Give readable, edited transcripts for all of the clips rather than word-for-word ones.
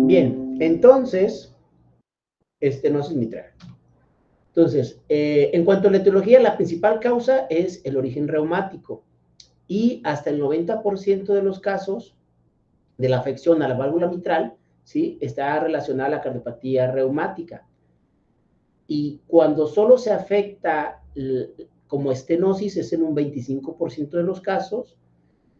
Bien, entonces, estenosis mitral. Entonces, en cuanto a la etiología, la principal causa es el origen reumático y hasta el 90% de los casos de la afección a la válvula mitral, ¿sí?, está relacionada a la cardiopatía reumática. Y cuando solo se afecta como estenosis es en un 25% de los casos.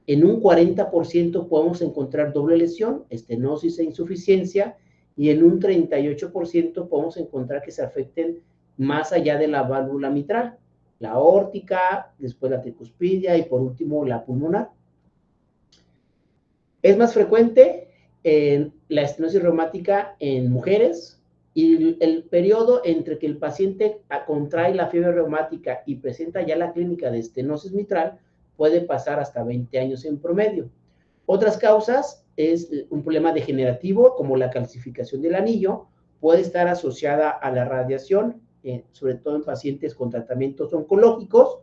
En un 40% podemos encontrar doble lesión, estenosis e insuficiencia, y en un 38% podemos encontrar que se afecten más allá de la válvula mitral, la aórtica, después la tricuspidia y por último la pulmonar. Es más frecuente en la estenosis reumática en mujeres, y el periodo entre que el paciente contrae la fiebre reumática y presenta ya la clínica de estenosis mitral puede pasar hasta 20 años en promedio. Otras causas es un problema degenerativo como la calcificación del anillo, puede estar asociada a la radiación, sobre todo en pacientes con tratamientos oncológicos,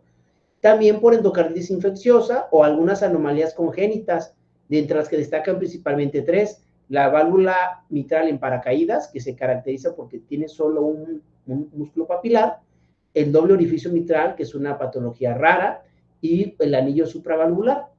también por endocarditis infecciosa o algunas anomalías congénitas, de entre las que destacan principalmente tres: la válvula mitral en paracaídas, que se caracteriza porque tiene solo un músculo papilar; el doble orificio mitral, que es una patología rara; y el anillo supravalvular.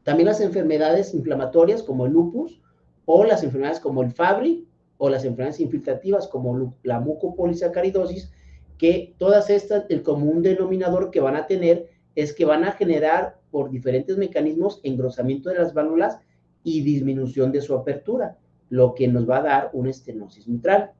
También las enfermedades inflamatorias como el lupus, o las enfermedades como el Fabry, o las enfermedades infiltrativas como la mucopolisacaridosis, que todas estas, el común denominador que van a tener es que van a generar por diferentes mecanismos engrosamiento de las válvulas y disminución de su apertura, lo que nos va a dar una estenosis mitral.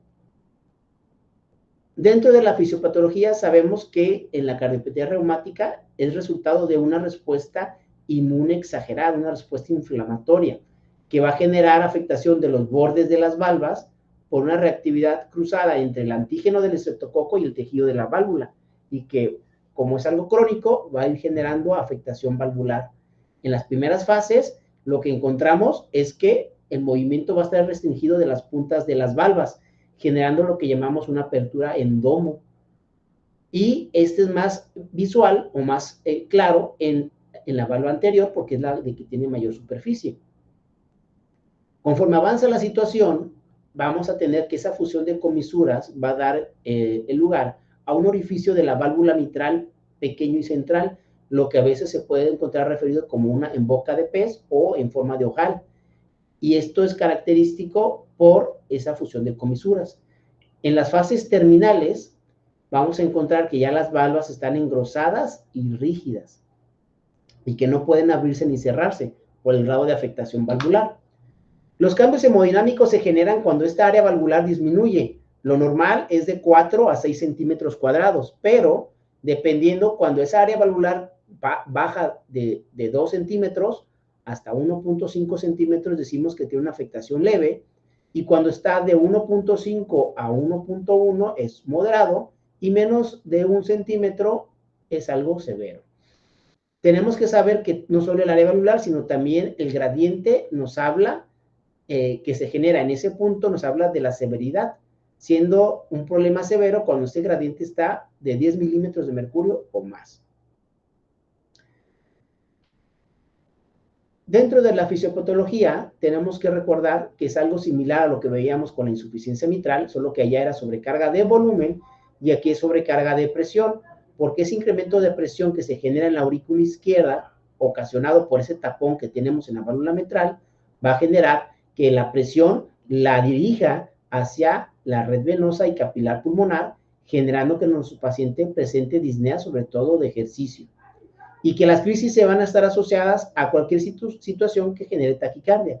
Dentro de la fisiopatología sabemos que en la cardiopatía reumática es resultado de una respuesta inmune exagerada, una respuesta inflamatoria, que va a generar afectación de los bordes de las valvas por una reactividad cruzada entre el antígeno del estreptococo y el tejido de la válvula, y que, como es algo crónico, va a ir generando afectación valvular. En las primeras fases, lo que encontramos es que el movimiento va a estar restringido de las puntas de las valvas, generando lo que llamamos una apertura en domo. Y este es más visual o más claro en la válvula anterior, porque es la de que tiene mayor superficie. Conforme avanza la situación, vamos a tener que esa fusión de comisuras va a dar el lugar a un orificio de la válvula mitral pequeño y central, lo que a veces se puede encontrar referido como una en boca de pez o en forma de ojal. Y esto es característico por esa fusión de comisuras. En las fases terminales vamos a encontrar que ya las valvas están engrosadas y rígidas, y que no pueden abrirse ni cerrarse por el grado de afectación valvular. Los cambios hemodinámicos se generan cuando esta área valvular disminuye. Lo normal es de 4 a 6 centímetros cuadrados, pero dependiendo, cuando esa área valvular baja de 2 centímetros hasta 1.5 centímetros, decimos que tiene una afectación leve, y cuando está de 1.5 a 1.1 es moderado, y menos de 1 centímetro es algo severo. Tenemos que saber que no solo el área valvular, sino también el gradiente nos habla, que se genera en ese punto, nos habla de la severidad, siendo un problema severo cuando este gradiente está de 10 milímetros de mercurio o más. Dentro de la fisiopatología, tenemos que recordar que es algo similar a lo que veíamos con la insuficiencia mitral, solo que allá era sobrecarga de volumen y aquí es sobrecarga de presión, porque ese incremento de presión que se genera en la aurícula izquierda, ocasionado por ese tapón que tenemos en la válvula mitral, va a generar que la presión la dirija hacia la red venosa y capilar pulmonar, generando que nuestro paciente presente disnea, sobre todo de ejercicio, y que las crisis se van a estar asociadas a cualquier situación que genere taquicardia.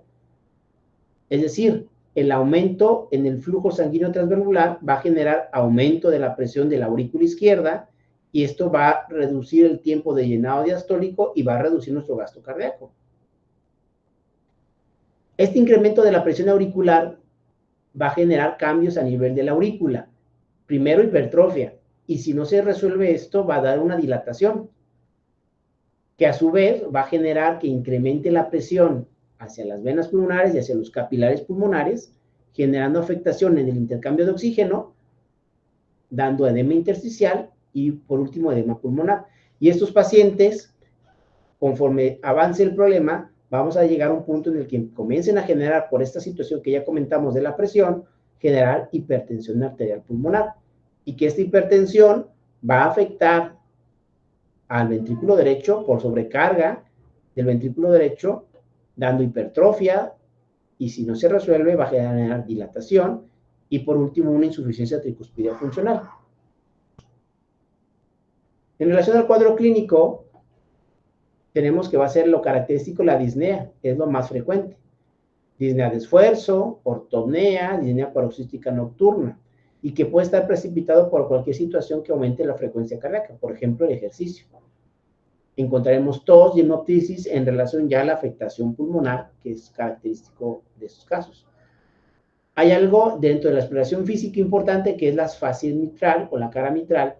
Es decir, el aumento en el flujo sanguíneo transvalvular va a generar aumento de la presión de la aurícula izquierda, y esto va a reducir el tiempo de llenado diastólico y va a reducir nuestro gasto cardíaco. Este incremento de la presión auricular va a generar cambios a nivel de la aurícula. Primero, hipertrofia, y si no se resuelve esto, va a dar una dilatación, que a su vez va a generar que incremente la presión hacia las venas pulmonares y hacia los capilares pulmonares, generando afectación en el intercambio de oxígeno, dando edema intersticial y por último edema pulmonar. Y estos pacientes, conforme avance el problema, vamos a llegar a un punto en el que comiencen a generar, por esta situación que ya comentamos de la presión, generar hipertensión arterial pulmonar. Y que esta hipertensión va a afectar al ventrículo derecho por sobrecarga del ventrículo derecho, dando hipertrofia, y si no se resuelve va a generar dilatación y por último una insuficiencia tricuspidea funcional. En relación al cuadro clínico, tenemos que va a ser lo característico la disnea, es lo más frecuente. Disnea de esfuerzo, ortopnea, disnea paroxística nocturna, y que puede estar precipitado por cualquier situación que aumente la frecuencia cardíaca, por ejemplo, el ejercicio. Encontraremos tos y hemoptisis en relación ya a la afectación pulmonar, que es característico de estos casos. Hay algo dentro de la exploración física importante que es la fascia mitral o la cara mitral,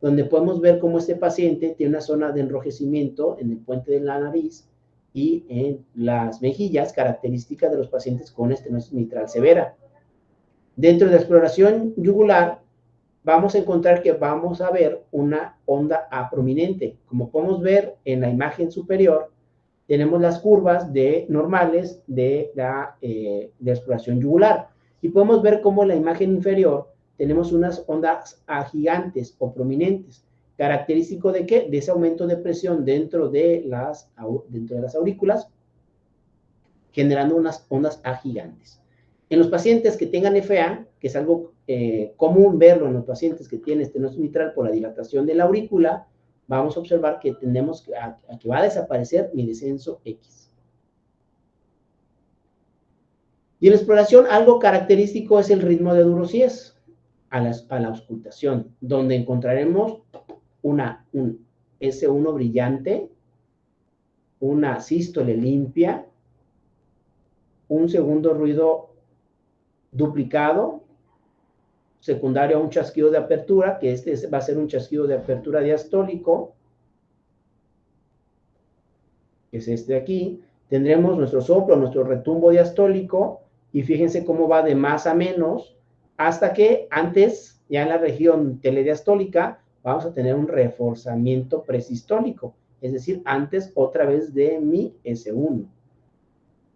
donde podemos ver cómo este paciente tiene una zona de enrojecimiento en el puente de la nariz y en las mejillas, característica de los pacientes con estenosis mitral severa. Dentro de la exploración yugular, vamos a encontrar que vamos a ver una onda A prominente. Como podemos ver en la imagen superior, tenemos las curvas normales de la exploración yugular. Y podemos ver cómo en la imagen inferior tenemos unas ondas A gigantes o prominentes. ¿Característico de qué? De ese aumento de presión dentro de las aurículas, generando unas ondas A gigantes. En los pacientes que tengan FA, que es algo común verlo en los pacientes que tienen estenosis mitral por la dilatación de la aurícula, vamos a observar que tendemos a que va a desaparecer mi descenso X. Y en la exploración, algo característico es el ritmo de Durosíes a la auscultación, donde encontraremos un S1 brillante, una sístole limpia, un segundo ruido duplicado, secundario a un chasquido de apertura, que este va a ser un chasquido de apertura diastólico, que es este de aquí. Tendremos nuestro soplo, nuestro retumbo diastólico, y fíjense cómo va de más a menos, hasta que antes, ya en la región telediastólica, vamos a tener un reforzamiento presistólico, es decir, antes otra vez de mi S1.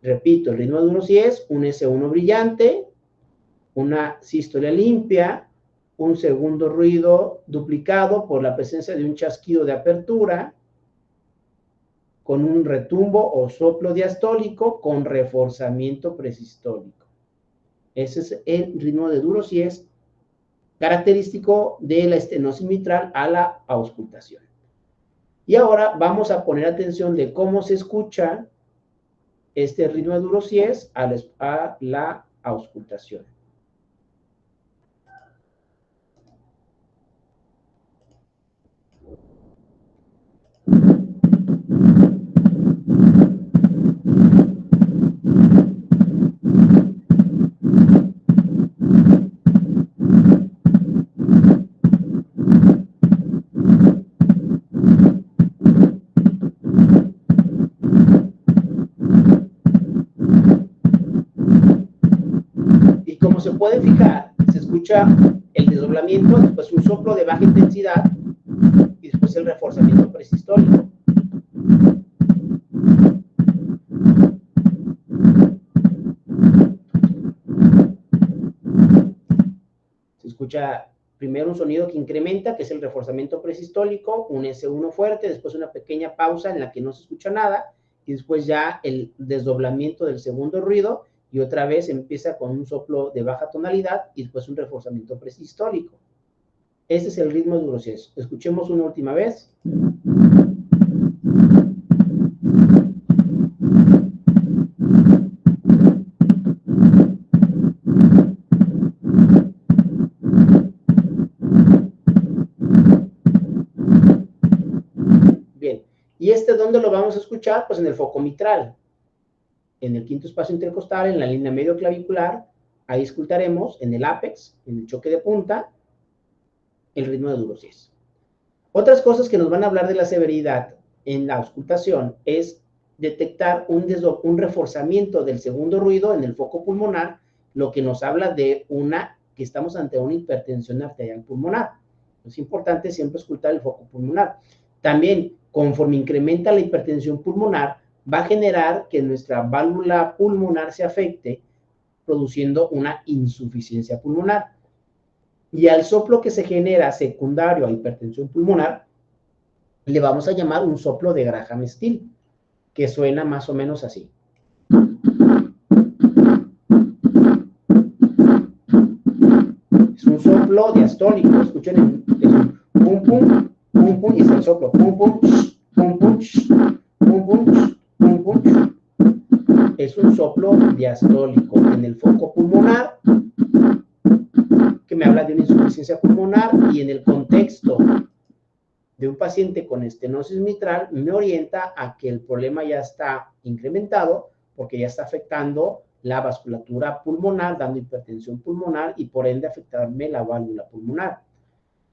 Repito, el ritmo de uno sí es un S1 brillante, una sístole limpia, un segundo ruido duplicado por la presencia de un chasquido de apertura, con un retumbo o soplo diastólico con reforzamiento presistólico. Ese es el ritmo de Durosíes, característico de la estenosis mitral a la auscultación. Y ahora vamos a poner atención de cómo se escucha este ritmo de Durosíes a la auscultación. Y como se puede fijar, se escucha el desdoblamiento, después un soplo de baja intensidad y después el reforzamiento presistólico. Se escucha primero un sonido que incrementa, que es el reforzamiento presistólico, un S1 fuerte, después una pequeña pausa en la que no se escucha nada, y después ya el desdoblamiento del segundo ruido, y otra vez empieza con un soplo de baja tonalidad, y después un reforzamiento presistólico. Ese es el ritmo de Durosíes. Escuchemos una última vez. Bien, ¿y dónde lo vamos a escuchar? Pues en el foco mitral, en el quinto espacio intercostal, en la línea medio clavicular. Ahí escucharemos en el ápex, en el choque de punta, el ritmo de Durosíes. Otras cosas que nos van a hablar de la severidad en la auscultación es detectar un reforzamiento del segundo ruido en el foco pulmonar, lo que nos habla de una que estamos ante una hipertensión arterial pulmonar. Es importante siempre escuchar el foco pulmonar. También, conforme incrementa la hipertensión pulmonar, va a generar que nuestra válvula pulmonar se afecte, produciendo una insuficiencia pulmonar. Y al soplo que se genera secundario a hipertensión pulmonar, le vamos a llamar un soplo de Graham-Still, que suena más o menos así. Es un soplo diastólico, escuchen, es un pum pum, pum pum, y es el soplo, pum pum, pum pum, pum pum, pum pum. Es un soplo diastólico en el foco pulmonar, que me habla de una insuficiencia pulmonar, y en el contexto de un paciente con estenosis mitral me orienta a que el problema ya está incrementado porque ya está afectando la vasculatura pulmonar, dando hipertensión pulmonar y por ende afectarme la válvula pulmonar.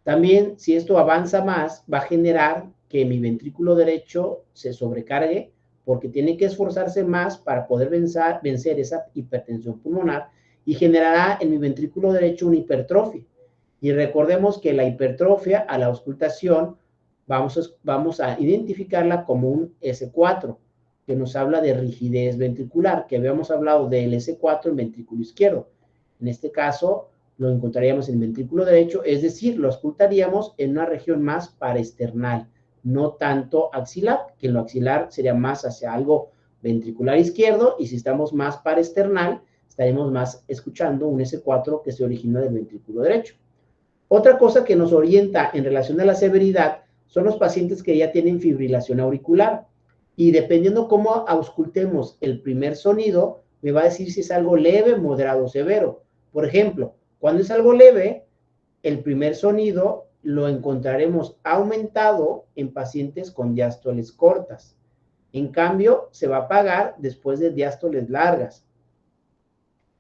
También, si esto avanza más, va a generar que mi ventrículo derecho se sobrecargue porque tiene que esforzarse más para poder vencer esa hipertensión pulmonar y generará en mi ventrículo derecho una hipertrofia. Y recordemos que la hipertrofia a la auscultación vamos a identificarla como un S4, que nos habla de rigidez ventricular, que habíamos hablado del S4 en ventrículo izquierdo. En este caso, lo encontraríamos en el ventrículo derecho, es decir, lo auscultaríamos en una región más paraesternal, no tanto axilar, que en lo axilar sería más hacia algo ventricular izquierdo, y si estamos más paraesternal, estaremos más escuchando un S4 que se origina del ventrículo derecho. Otra cosa que nos orienta en relación a la severidad son los pacientes que ya tienen fibrilación auricular, y dependiendo cómo auscultemos el primer sonido, me va a decir si es algo leve, moderado o severo. Por ejemplo, cuando es algo leve, el primer sonido lo encontraremos aumentado en pacientes con diástoles cortas. En cambio, se va a apagar después de diástoles largas.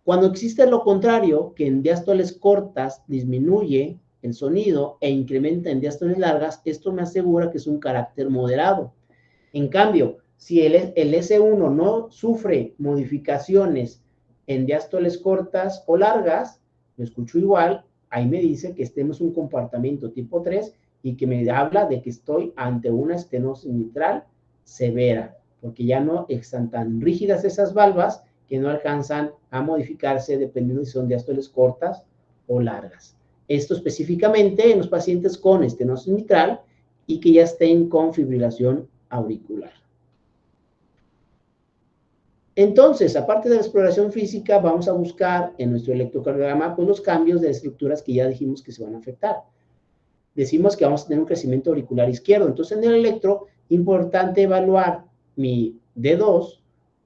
Cuando existe lo contrario, que en diástoles cortas disminuye el sonido e incrementa en diástoles largas, esto me asegura que es un carácter moderado. En cambio, si el S1 no sufre modificaciones en diástoles cortas o largas, lo escucho igual, ahí me dice que estemos un comportamiento tipo 3 y que me habla de que estoy ante una estenosis mitral severa, porque ya no están tan rígidas esas valvas que no alcanzan a modificarse dependiendo si son diástoles cortas o largas. Esto específicamente en los pacientes con estenosis mitral y que ya estén con fibrilación auricular. Entonces, aparte de la exploración física, vamos a buscar en nuestro electrocardiograma pues, los cambios de estructuras que ya dijimos que se van a afectar. Decimos que vamos a tener un crecimiento auricular izquierdo. Entonces, en el electro, importante evaluar mi D2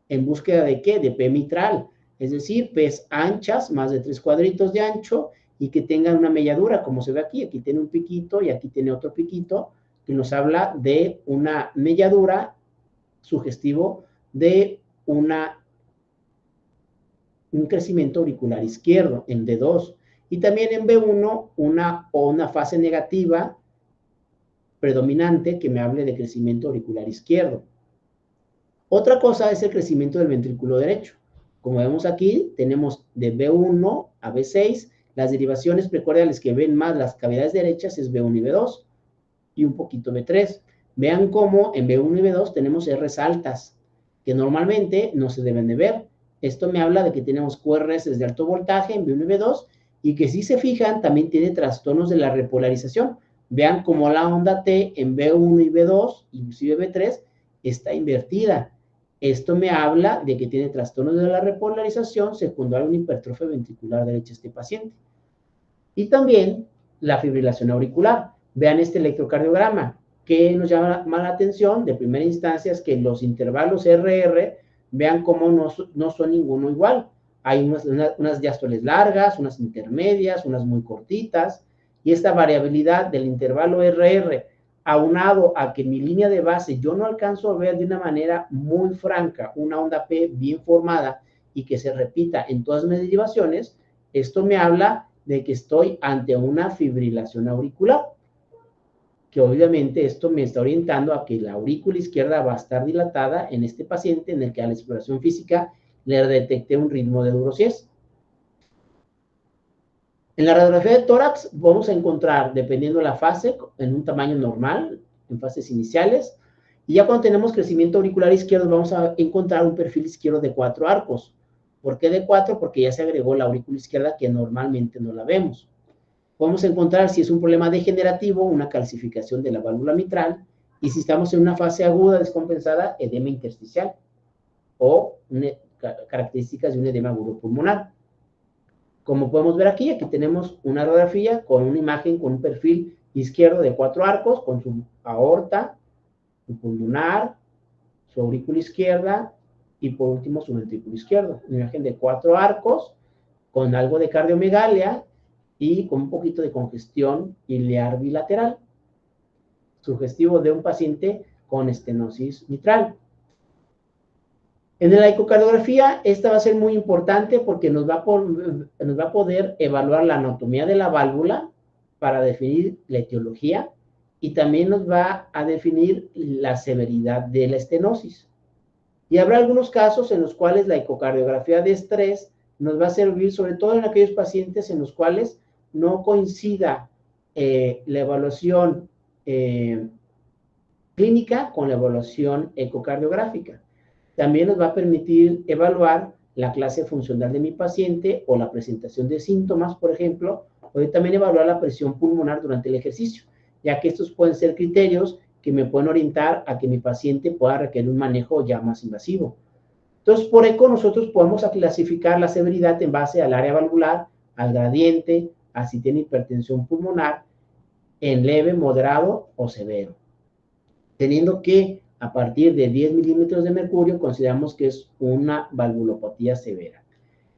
en búsqueda de ¿qué? De P mitral. Es decir, P's anchas, más de 3 cuadritos de ancho, y que tengan una melladura, como se ve aquí. Aquí tiene un piquito y aquí tiene otro piquito, que nos habla de una melladura sugestivo de un crecimiento auricular izquierdo en D2. Y también en B1 una fase negativa predominante que me hable de crecimiento auricular izquierdo. Otra cosa es el crecimiento del ventrículo derecho. Como vemos aquí, tenemos de B1 a B6, las derivaciones precordiales que ven más las cavidades derechas es B1 y B2, y un poquito B3. Vean cómo en B1 y B2 tenemos R's altas, que normalmente no se deben de ver. Esto me habla de que tenemos QRS de alto voltaje en B1 y B2, y que si se fijan, también tiene trastornos de la repolarización. Vean cómo la onda T en B1 y B2, inclusive B3, está invertida. Esto me habla de que tiene trastornos de la repolarización secundario a una hipertrofia ventricular derecha este paciente. Y también la fibrilación auricular. Vean este electrocardiograma. ¿Qué nos llama la atención? De primera instancia es que los intervalos RR, vean cómo no son ninguno igual. Hay unas diástoles largas, unas intermedias, unas muy cortitas, y esta variabilidad del intervalo RR, aunado a que en mi línea de base yo no alcanzo a ver de una manera muy franca una onda P bien formada y que se repita en todas mis derivaciones, esto me habla de que estoy ante una fibrilación auricular, que obviamente esto me está orientando a que la aurícula izquierda va a estar dilatada en este paciente en el que a la exploración física le detecté un ritmo de Euro 10. En la radiografía de tórax vamos a encontrar, dependiendo de la fase, en un tamaño normal, en fases iniciales, y ya cuando tenemos crecimiento auricular izquierdo vamos a encontrar un perfil izquierdo de 4 arcos. ¿Por qué de 4? Porque ya se agregó la aurícula izquierda que normalmente no la vemos. Podemos encontrar si es un problema degenerativo, una calcificación de la válvula mitral, y si estamos en una fase aguda descompensada, edema intersticial o características de un edema agudo pulmonar. Como podemos ver aquí tenemos una radiografía con una imagen con un perfil izquierdo de 4 arcos, con su aorta, su pulmonar, su aurícula izquierda y por último su ventrículo izquierdo. Una imagen de 4 arcos con algo de cardiomegalia y con un poquito de congestión ilear bilateral, sugestivo de un paciente con estenosis mitral. En la ecocardiografía, esta va a ser muy importante porque nos va a poder evaluar la anatomía de la válvula para definir la etiología y también nos va a definir la severidad de la estenosis. Y habrá algunos casos en los cuales la ecocardiografía de estrés nos va a servir, sobre todo en aquellos pacientes en los cuales no coincida la evaluación clínica con la evaluación ecocardiográfica. También nos va a permitir evaluar la clase funcional de mi paciente o la presentación de síntomas, por ejemplo, o también evaluar la presión pulmonar durante el ejercicio, ya que estos pueden ser criterios que me pueden orientar a que mi paciente pueda requerir un manejo ya más invasivo. Entonces, por eco nosotros podemos clasificar la severidad en base al área valvular, al gradiente, a si tiene hipertensión pulmonar, en leve, moderado o severo. Teniendo que a partir de 10 milímetros de mercurio consideramos que es una valvulopatía severa.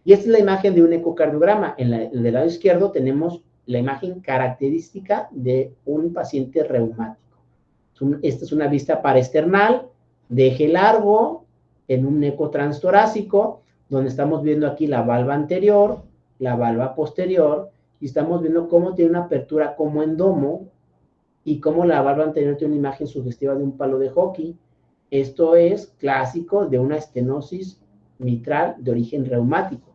Y esta es la imagen de un ecocardiograma. En el lado izquierdo tenemos la imagen característica de un paciente reumático. Esta es una vista paraesternal de eje largo en un eco transtorácico, donde estamos viendo aquí la valva anterior, la valva posterior, y estamos viendo cómo tiene una apertura como en domo, y cómo la valva anterior tiene una imagen sugestiva de un palo de hockey. Esto es clásico de una estenosis mitral de origen reumático.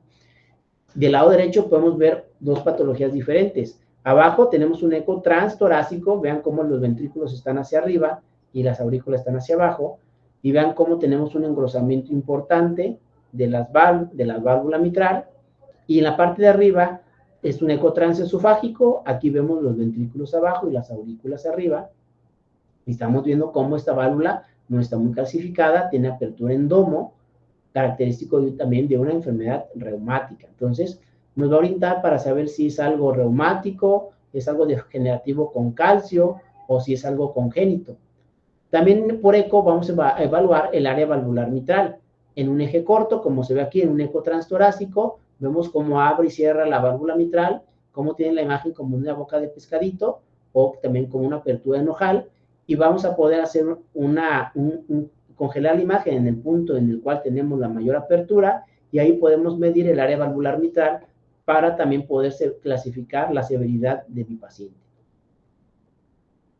Del lado derecho podemos ver dos patologías diferentes. Abajo tenemos un eco transtorácico, vean cómo los ventrículos están hacia arriba y las aurículas están hacia abajo, y vean cómo tenemos un engrosamiento importante de la válvula mitral, y en la parte de arriba es un eco transesofágico. Aquí vemos los ventrículos abajo y las aurículas arriba. Y estamos viendo cómo esta válvula no está muy calcificada, tiene apertura en domo, característico también de una enfermedad reumática. Entonces, nos va a orientar para saber si es algo reumático, es algo degenerativo con calcio o si es algo congénito. También por eco vamos a evaluar el área valvular mitral. En un eje corto, como se ve aquí en un eco transtorácico, vemos cómo abre y cierra la válvula mitral, cómo tiene la imagen como una boca de pescadito o también como una apertura en ojal, y vamos a poder hacer congelar la imagen en el punto en el cual tenemos la mayor apertura, y ahí podemos medir el área valvular mitral para también poder clasificar la severidad de mi paciente.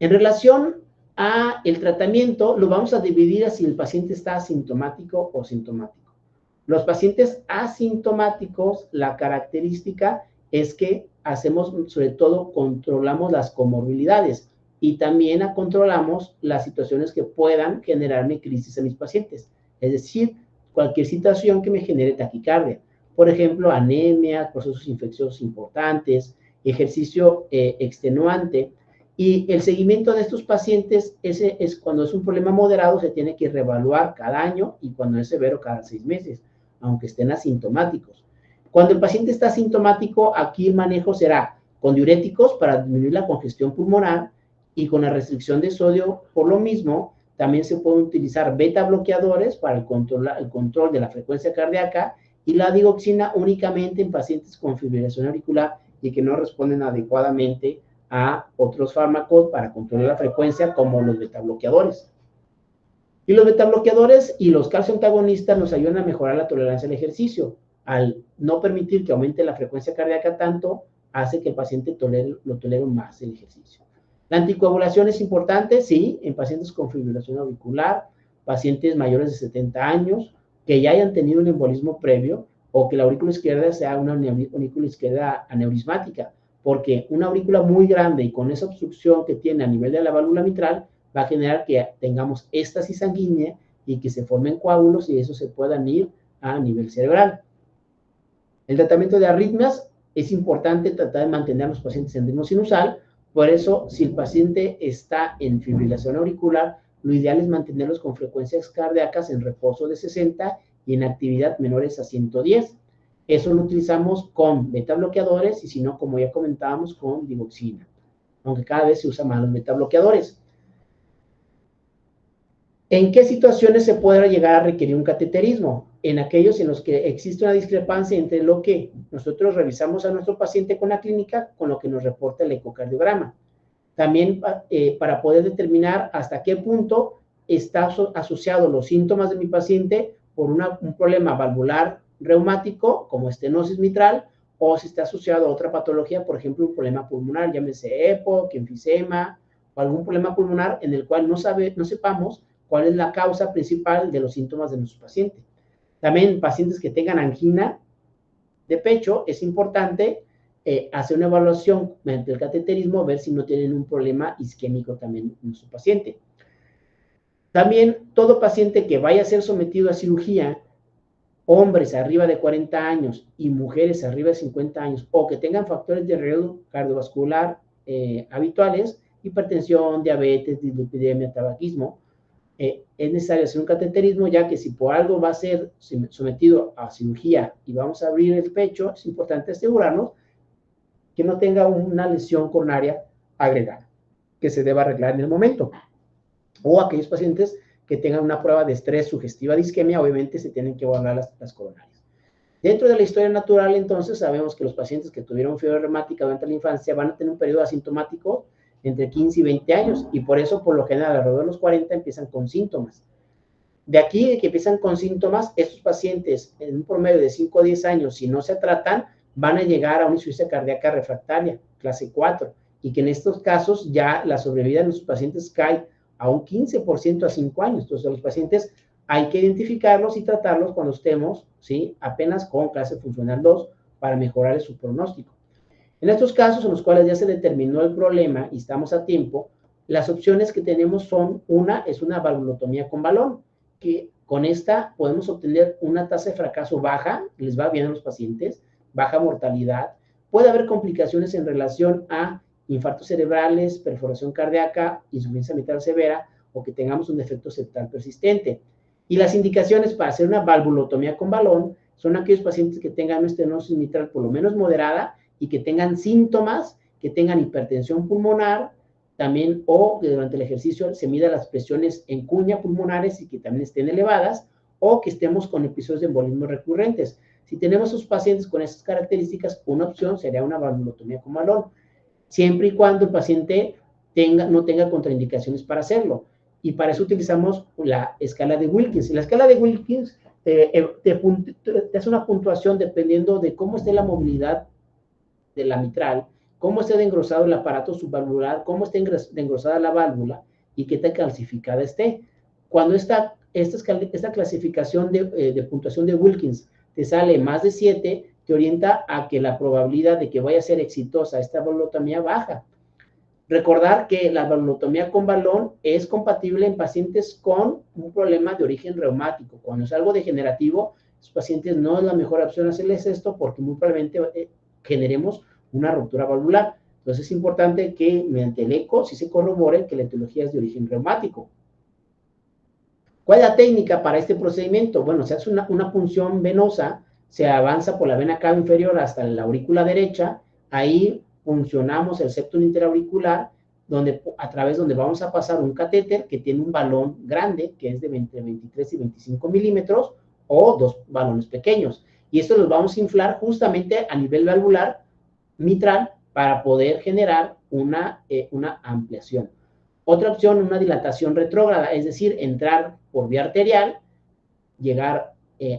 En relación a el tratamiento, lo vamos a dividir a si el paciente está asintomático o sintomático. Los pacientes asintomáticos, la característica es que hacemos, sobre todo, controlamos las comorbilidades y también controlamos las situaciones que puedan generarme crisis a mis pacientes. Es decir, cualquier situación que me genere taquicardia. Por ejemplo, anemia, procesos infecciosos importantes, ejercicio extenuante. Y el seguimiento de estos pacientes, es cuando es un problema moderado, se tiene que reevaluar cada año, y cuando es severo, cada 6 meses, aunque estén asintomáticos. Cuando el paciente está asintomático, aquí el manejo será con diuréticos para disminuir la congestión pulmonar y con la restricción de sodio. Por lo mismo, también se pueden utilizar beta bloqueadores para el control de la frecuencia cardíaca, y la digoxina únicamente en pacientes con fibrilación auricular y que no responden adecuadamente a otros fármacos para controlar la frecuencia, como los beta bloqueadores. Y los betabloqueadores y los calcioantagonistas nos ayudan a mejorar la tolerancia al ejercicio. Al no permitir que aumente la frecuencia cardíaca tanto, hace que el paciente lo tolere más el ejercicio. La anticoagulación es importante, sí, en pacientes con fibrilación auricular, pacientes mayores de 70 años, que ya hayan tenido un embolismo previo, o que la aurícula izquierda sea una aurícula izquierda aneurismática, porque una aurícula muy grande y con esa obstrucción que tiene a nivel de la válvula mitral va a generar que tengamos éstasis sanguínea y que se formen coágulos y eso se puedan ir a nivel cerebral. El tratamiento de arritmias es importante tratar de mantener a los pacientes en ritmo sinusal, por eso si el paciente está en fibrilación auricular, lo ideal es mantenerlos con frecuencias cardíacas en reposo de 60 y en actividad menores a 110. Eso lo utilizamos con betabloqueadores y si no, como ya comentábamos, con digoxina, aunque cada vez se usan más los betabloqueadores. ¿En qué situaciones se puede llegar a requerir un cateterismo? En aquellos en los que existe una discrepancia entre lo que nosotros revisamos a nuestro paciente con la clínica con lo que nos reporta el ecocardiograma. También para poder determinar hasta qué punto está asociado los síntomas de mi paciente por un problema valvular reumático como estenosis mitral o si está asociado a otra patología, por ejemplo, un problema pulmonar, llámese EPOC, enfisema o algún problema pulmonar en el cual no sepamos cuál es la causa principal de los síntomas de nuestro paciente. También pacientes que tengan angina de pecho, es importante hacer una evaluación mediante el cateterismo, ver si no tienen un problema isquémico también en su paciente. También todo paciente que vaya a ser sometido a cirugía, hombres arriba de 40 años y mujeres arriba de 50 años, o que tengan factores de riesgo cardiovascular habituales, hipertensión, diabetes, dislipidemia, tabaquismo, es necesario hacer un cateterismo, ya que si por algo va a ser sometido a cirugía y vamos a abrir el pecho, es importante asegurarnos que no tenga una lesión coronaria agregada, que se deba arreglar en el momento. O aquellos pacientes que tengan una prueba de estrés sugestiva de isquemia, obviamente se tienen que guardar las coronarias. Dentro de la historia natural, entonces, sabemos que los pacientes que tuvieron fiebre reumática durante la infancia van a tener un periodo asintomático entre 15 y 20 años, y por eso, por lo general, alrededor de los 40 empiezan con síntomas. De aquí, de que empiezan con síntomas, estos pacientes, en un promedio de 5 a 10 años, si no se tratan, van a llegar a una insuficiencia cardíaca refractaria, clase 4, y que en estos casos ya la sobrevida de los pacientes cae a un 15% a 5 años. Entonces, los pacientes hay que identificarlos y tratarlos cuando estemos, ¿sí?, apenas con clase funcional 2 para mejorar su pronóstico. En estos casos en los cuales ya se determinó el problema y estamos a tiempo, las opciones que tenemos son, una es una valvulotomía con balón, que con esta podemos obtener una tasa de fracaso baja, les va bien a los pacientes, baja mortalidad, puede haber complicaciones en relación a infartos cerebrales, perforación cardíaca, insuficiencia mitral severa o que tengamos un defecto septal persistente. Y las indicaciones para hacer una valvulotomía con balón son aquellos pacientes que tengan una estenosis mitral por lo menos moderada y que tengan síntomas, que tengan hipertensión pulmonar, también, o que durante el ejercicio se mida las presiones en cuña pulmonares y que también estén elevadas, o que estemos con episodios de embolismo recurrentes. Si tenemos esos pacientes con esas características, una opción sería una valvulotomía con balón, siempre y cuando el paciente no tenga contraindicaciones para hacerlo. Y para eso utilizamos la escala de Wilkins. La escala de Wilkins te hace una puntuación dependiendo de cómo esté la movilidad de la mitral, cómo esté de engrosado el aparato subvalvular, cómo esté de engrosada la válvula y qué tan calcificada esté. Cuando esta clasificación de puntuación de Wilkins te sale más de 7, te orienta a que la probabilidad de que vaya a ser exitosa esta valvulotomía baja. Recordar que la valvulotomía con balón es compatible en pacientes con un problema de origen reumático. Cuando es algo degenerativo, los pacientes no es la mejor opción hacerles esto porque muy probablemente generemos una ruptura valvular. Entonces es importante que mediante el eco sí se corrobore que la etiología es de origen reumático. ¿Cuál es la técnica para este procedimiento? Bueno, se hace una punción venosa, se avanza por la vena cava inferior hasta la aurícula derecha, ahí funcionamos el septum interauricular, a través donde vamos a pasar un catéter que tiene un balón grande, que es de entre 23 y 25 milímetros, o dos balones pequeños. Y estos los vamos a inflar justamente a nivel valvular mitral para poder generar una ampliación. Otra opción, una dilatación retrógrada, es decir, entrar por vía arterial, llegar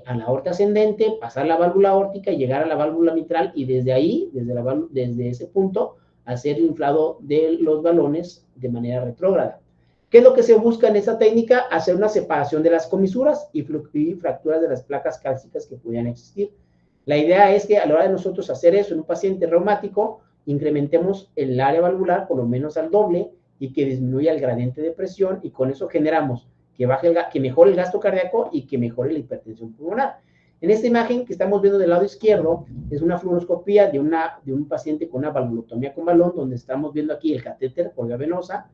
a la aorta ascendente, pasar la válvula aórtica y llegar a la válvula mitral y desde ahí, desde ese punto, hacer el inflado de los balones de manera retrógrada. ¿Qué es lo que se busca en esa técnica? Hacer una separación de las comisuras y fracturas de las placas cálcicas que pudieran existir. La idea es que a la hora de nosotros hacer eso en un paciente reumático, incrementemos el área valvular por lo menos al doble y que disminuya el gradiente de presión, y con eso generamos que mejore el gasto cardíaco y que mejore la hipertensión pulmonar. En esta imagen que estamos viendo del lado izquierdo es una fluoroscopía de un paciente con una valvulotomía con balón, donde estamos viendo aquí el catéter por vía venosa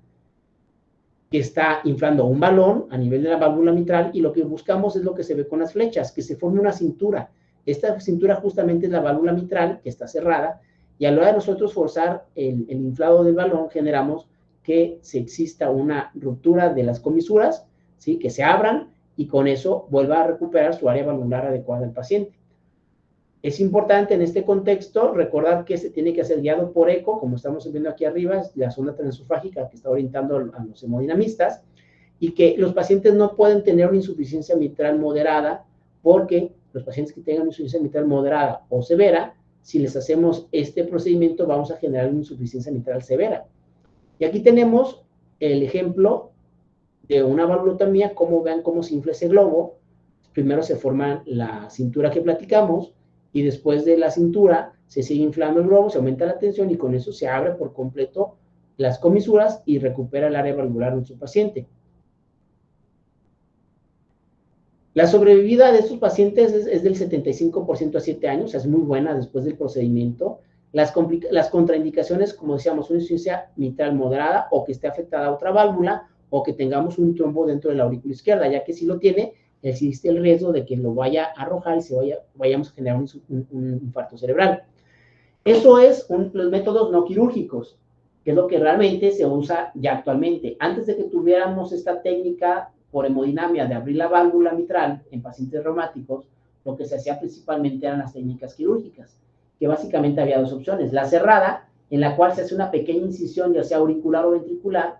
que está inflando un balón a nivel de la válvula mitral, y lo que buscamos es lo que se ve con las flechas, que se forme una cintura. Esta cintura justamente es la válvula mitral, que está cerrada, y a la hora de nosotros forzar el inflado del balón, generamos que se exista una ruptura de las comisuras, ¿sí? Que se abran, y con eso vuelva a recuperar su área valvular adecuada al paciente. Es importante en este contexto recordar que se tiene que hacer guiado por eco, como estamos viendo aquí arriba, es la sonda transesofágica que está orientando a los hemodinamistas, y que los pacientes no pueden tener una insuficiencia mitral moderada, porque los pacientes que tengan una insuficiencia mitral moderada o severa, si les hacemos este procedimiento, vamos a generar una insuficiencia mitral severa. Y aquí tenemos el ejemplo de una valvulotomía, como vean cómo se infla ese globo. Primero se forma la cintura que platicamos, y después de la cintura se sigue inflando el globo, se aumenta la tensión, y con eso se abre por completo las comisuras y recupera el área valvular de su paciente. La sobrevida de estos pacientes es del 75% a 7 años, o sea, es muy buena después del procedimiento. Las contraindicaciones, como decíamos, una insuficiencia mitral moderada, o que esté afectada a otra válvula, o que tengamos un trombo dentro de la aurícula izquierda, ya que si lo tiene, existe el riesgo de que lo vaya a arrojar y vayamos a generar un infarto cerebral. Eso es los métodos no quirúrgicos, que es lo que realmente se usa ya actualmente. Antes de que tuviéramos esta técnica por hemodinamia de abrir la válvula mitral en pacientes reumáticos, lo que se hacía principalmente eran las técnicas quirúrgicas, que básicamente había dos opciones: la cerrada, en la cual se hace una pequeña incisión, ya sea auricular o ventricular,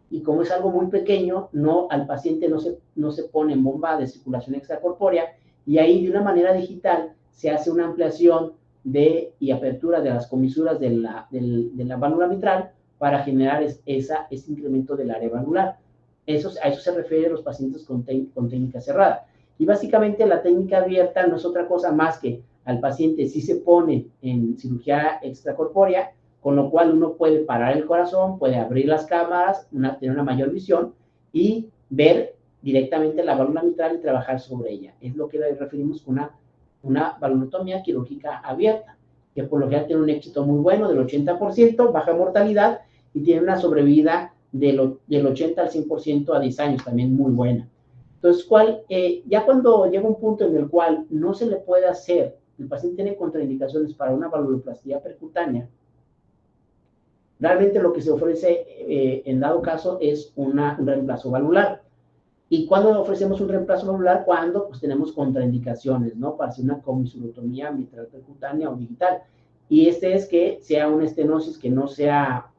y como es algo muy pequeño, al paciente no se pone en bomba de circulación extracorpórea, y ahí de una manera digital se hace una ampliación y apertura de las comisuras de la válvula mitral para generar ese incremento del área valvular. A eso se refiere a los pacientes con técnica cerrada. Y básicamente la técnica abierta no es otra cosa más que al paciente sí se pone en cirugía extracorpórea, con lo cual uno puede parar el corazón, puede abrir las cámaras, tener una mayor visión y ver directamente la válvula mitral y trabajar sobre ella. Es lo que referimos con una valvulotomía quirúrgica abierta, que por lo general tiene un éxito muy bueno del 80%, baja mortalidad, y tiene una sobrevida del 80 al 100% a 10 años, también muy buena. Entonces, ya cuando llega un punto en el cual no se le puede hacer, el paciente tiene contraindicaciones para una valvuloplastía percutánea, realmente lo que se ofrece en dado caso es un reemplazo valvular. ¿Y cuándo ofrecemos un reemplazo valvular? Cuando pues tenemos contraindicaciones, ¿no? Para hacer una comisurotomía mitral percutánea o digital. Y es que sea una estenosis que no sea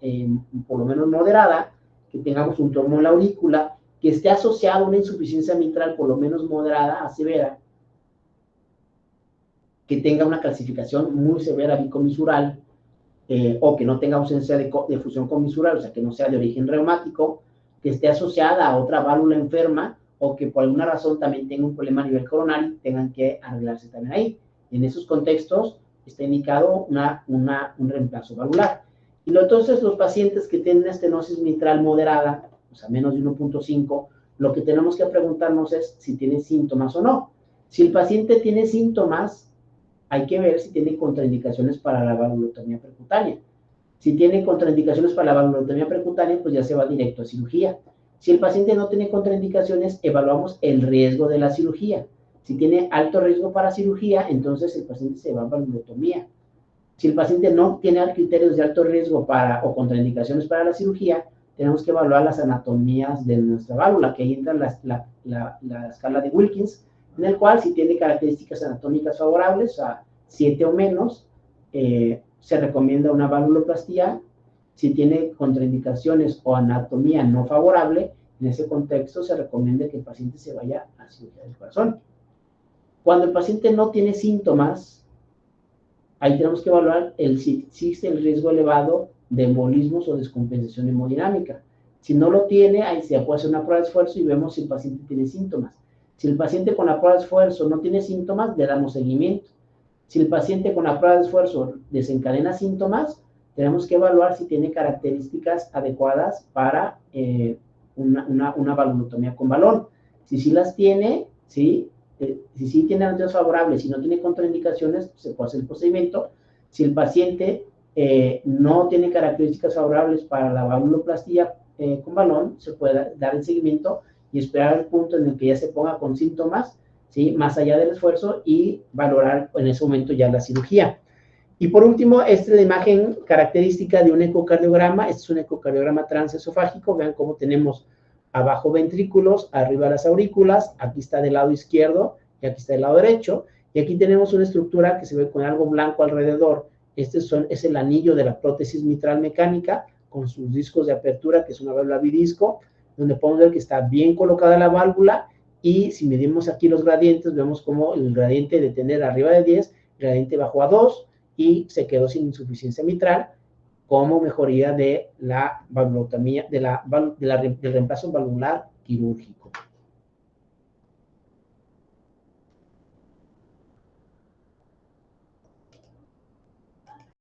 por lo menos moderada, que tengamos un trombo en la aurícula, que esté asociado a una insuficiencia mitral por lo menos moderada a severa, que tenga una calcificación muy severa bicomisural, o que no tenga ausencia de fusión comisural, o sea, que no sea de origen reumático, que esté asociada a otra válvula enferma, o que por alguna razón también tenga un problema a nivel coronario, tengan que arreglarse también ahí. En esos contextos está indicado un reemplazo valvular. Y entonces los pacientes que tienen estenosis mitral moderada, o sea, menos de 1.5, lo que tenemos que preguntarnos es si tiene síntomas o no. Si el paciente tiene síntomas, hay que ver si tiene contraindicaciones para la valvulotomía percutánea. Si tiene contraindicaciones para la valvulotomía percutánea, pues ya se va directo a cirugía. Si el paciente no tiene contraindicaciones, evaluamos el riesgo de la cirugía. Si tiene alto riesgo para cirugía, entonces el paciente se va a valvulotomía. Si el paciente no tiene criterios de alto riesgo o contraindicaciones para la cirugía, tenemos que evaluar las anatomías de nuestra válvula, que ahí entra la escala de Wilkins, en el cual si tiene características anatómicas favorables a 7 o menos, se recomienda una valvuloplastía. Si tiene contraindicaciones o anatomía no favorable, en ese contexto se recomienda que el paciente se vaya a cirugía del corazón. Cuando el paciente no tiene síntomas, ahí tenemos que evaluar si existe el riesgo elevado de embolismos o descompensación hemodinámica. Si no lo tiene, ahí se puede hacer una prueba de esfuerzo y vemos si el paciente tiene síntomas. Si el paciente con la prueba de esfuerzo no tiene síntomas, le damos seguimiento. Si el paciente con la prueba de esfuerzo desencadena síntomas, tenemos que evaluar si tiene características adecuadas para una valvulotomía con balón. Si sí las tiene, ¿sí? Si sí tiene anotaciones favorables, si no tiene contraindicaciones, se puede hacer el procedimiento. Si el paciente no tiene características favorables para la valvuloplastía con balón, se puede dar el seguimiento y esperar el punto en el que ya se ponga con síntomas, ¿sí? Más allá del esfuerzo, y valorar en ese momento ya la cirugía. Y por último, esta es la imagen característica de un ecocardiograma. Este es un ecocardiograma transesofágico. Vean cómo tenemos abajo ventrículos, arriba las aurículas, aquí está del lado izquierdo y aquí está del lado derecho. Y aquí tenemos una estructura que se ve con algo blanco alrededor. Es el anillo de la prótesis mitral mecánica con sus discos de apertura, que es una válvula bidisco, donde podemos ver que está bien colocada la válvula. Y si medimos aquí los gradientes, vemos como el gradiente de tener arriba de 10, el gradiente bajó a 2 y se quedó sin insuficiencia mitral como mejoría de la valvulotomía, del reemplazo valvular quirúrgico.